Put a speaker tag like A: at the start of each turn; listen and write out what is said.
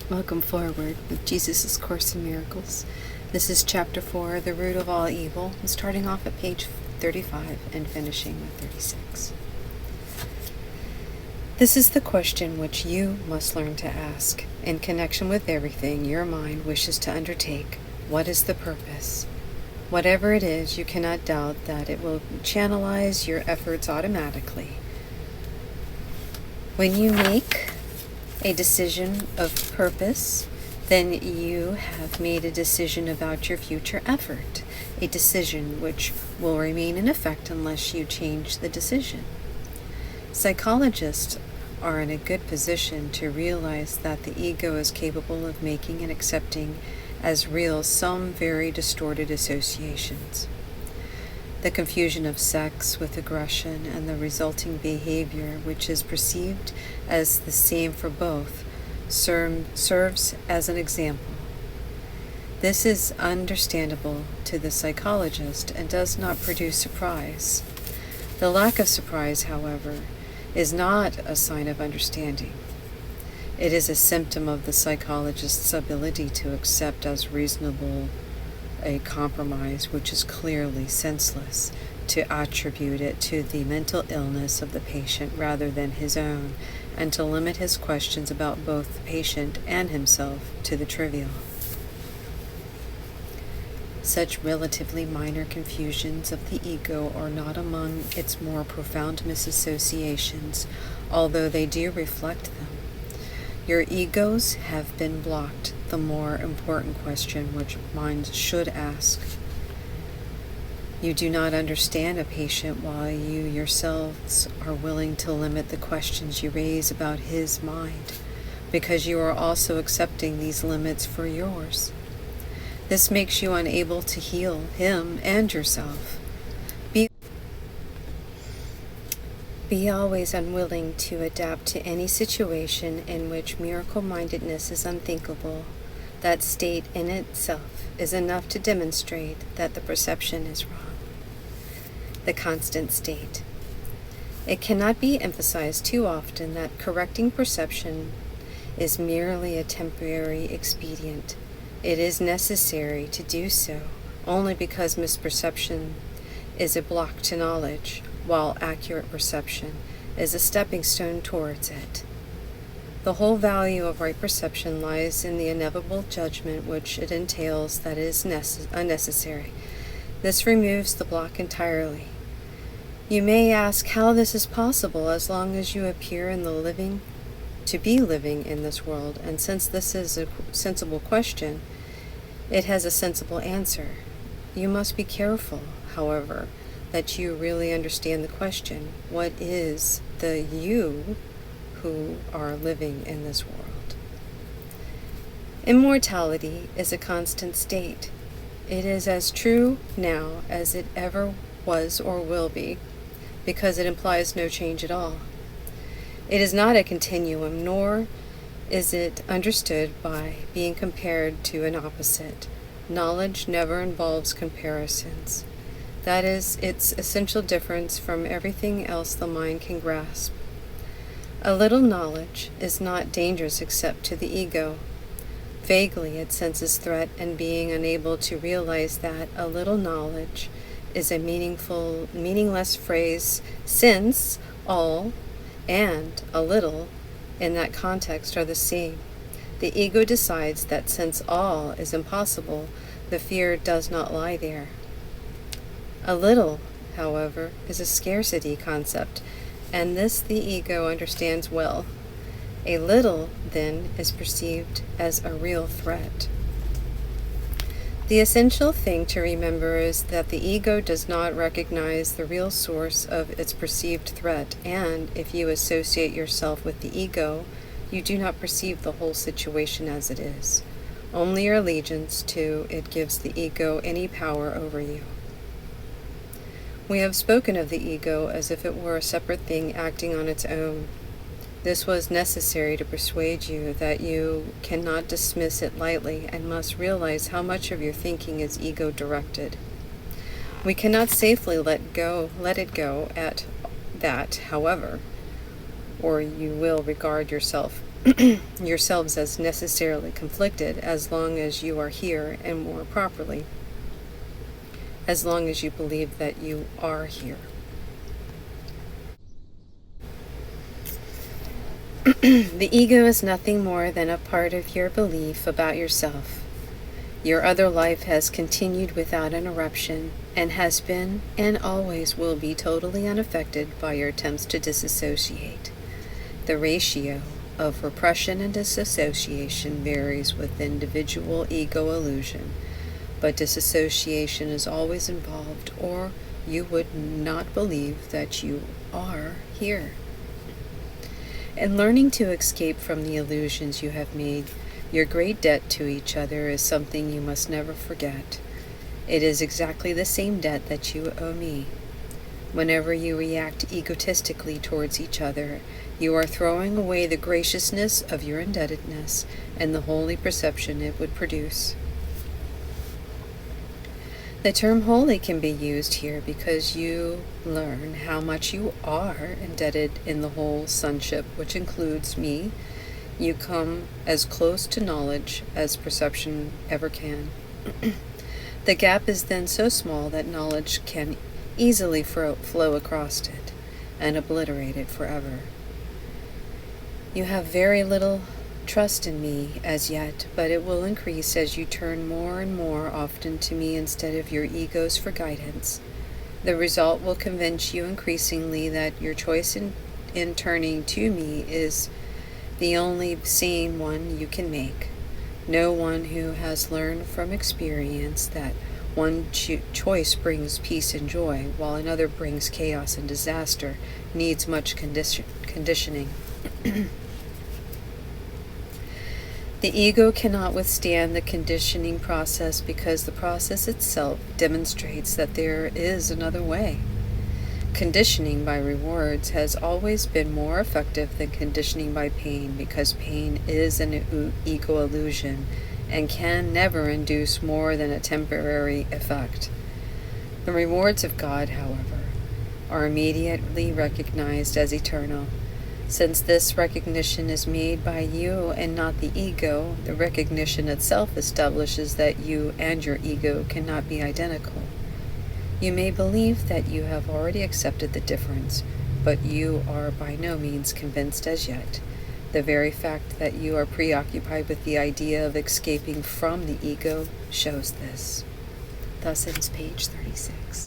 A: Welcome forward with Jesus' Course in Miracles. This is Chapter 4, The Root of All Evil, starting off at page 35 and finishing with 36. This is the question which you must learn to ask. In connection with everything your mind wishes to undertake, what is the purpose? Whatever it is, you cannot doubt that it will channelize your efforts automatically. When you make a decision of purpose, then you have made a decision about your future effort, a decision which will remain in effect unless you change the decision. Psychologists are in a good position to realize that the ego is capable of making and accepting as real some very distorted associations. The confusion of sex with aggression and the resulting behavior, which is perceived as the same for both, serves as an example. This is understandable to the psychologist and does not produce surprise. The lack of surprise, however, is not a sign of understanding. It is a symptom of the psychologist's ability to accept as reasonable a compromise which is clearly senseless, to attribute it to the mental illness of the patient rather than his own, and to limit his questions about both the patient and himself to the trivial. Such relatively minor confusions of the ego are not among its more profound misassociations, although they do reflect them. Your egos have been blocked, the more important question which minds should ask. You do not understand a patient while you yourselves are willing to limit the questions you raise about his mind, because you are also accepting these limits for yours. This makes you unable to heal him and yourself. Be always unwilling to adapt to any situation in which miracle-mindedness is unthinkable. That state in itself is enough to demonstrate that the perception is wrong. The constant state. It cannot be emphasized too often that correcting perception is merely a temporary expedient. It is necessary to do so only because misperception is a block to knowledge, while accurate perception is a stepping stone towards it. The whole value of right perception lies in the inevitable judgment which it entails that is unnecessary. This removes the block entirely. You may ask how this is possible as long as you appear to be living in this world, and since this is a sensible question, it has a sensible answer. You must be careful, however, that you really understand the question. What is the you who are living in this world? Immortality is a constant state. It is as true now as it ever was or will be, because it implies no change at all. It is not a continuum, nor is it understood by being compared to an opposite. Knowledge never involves comparisons. That is its essential difference from everything else the mind can grasp. A little knowledge is not dangerous except to the ego. Vaguely it senses threat, and being unable to realize that a little knowledge is a meaningless phrase, since all and a little in that context are the same. The ego decides that since all is impossible, the fear does not lie there. A little, however, is a scarcity concept, and this the ego understands well. A little, then, is perceived as a real threat. The essential thing to remember is that the ego does not recognize the real source of its perceived threat, and if you associate yourself with the ego, you do not perceive the whole situation as it is. Only your allegiance to it gives the ego any power over you. We have spoken of the ego as if it were a separate thing acting on its own. This was necessary to persuade you that you cannot dismiss it lightly and must realize how much of your thinking is ego-directed. We cannot safely let it go at that, however, or you will regard yourself yourselves as necessarily conflicted as long as you are here, and more properly, as long as you believe that you are here. The ego is nothing more than a part of your belief about yourself. Your other life has continued without interruption, and has been and always will be totally unaffected by your attempts to disassociate. The ratio of repression and disassociation varies with individual ego illusion, but disassociation is always involved, or you would not believe that you are here. And learning to escape from the illusions you have made your great debt to each other is something you must never forget. It is exactly the same debt that you owe me. Whenever you react egotistically towards each other, you are throwing away the graciousness of your indebtedness and the holy perception it would produce. The term holy can be used here because you learn how much you are indebted in the whole sonship, which includes me. You come as close to knowledge as perception ever can. The gap is then so small that knowledge can easily flow across it and obliterate it forever. You have very little trust in me as yet, but it will increase as you turn more and more often to me instead of your egos for guidance. The result will convince you increasingly that your choice in turning to me is the only sane one you can make. No one who has learned from experience that one choice brings peace and joy, while another brings chaos and disaster, needs much conditioning. The ego cannot withstand the conditioning process because the process itself demonstrates that there is another way. Conditioning by rewards has always been more effective than conditioning by pain, because pain is an ego illusion and can never induce more than a temporary effect. The rewards of God, however, are immediately recognized as eternal. Since this recognition is made by you and not the ego, the recognition itself establishes that you and your ego cannot be identical. You may believe that you have already accepted the difference, but you are by no means convinced as yet. The very fact that you are preoccupied with the idea of escaping from the ego shows this. Thus ends page 36.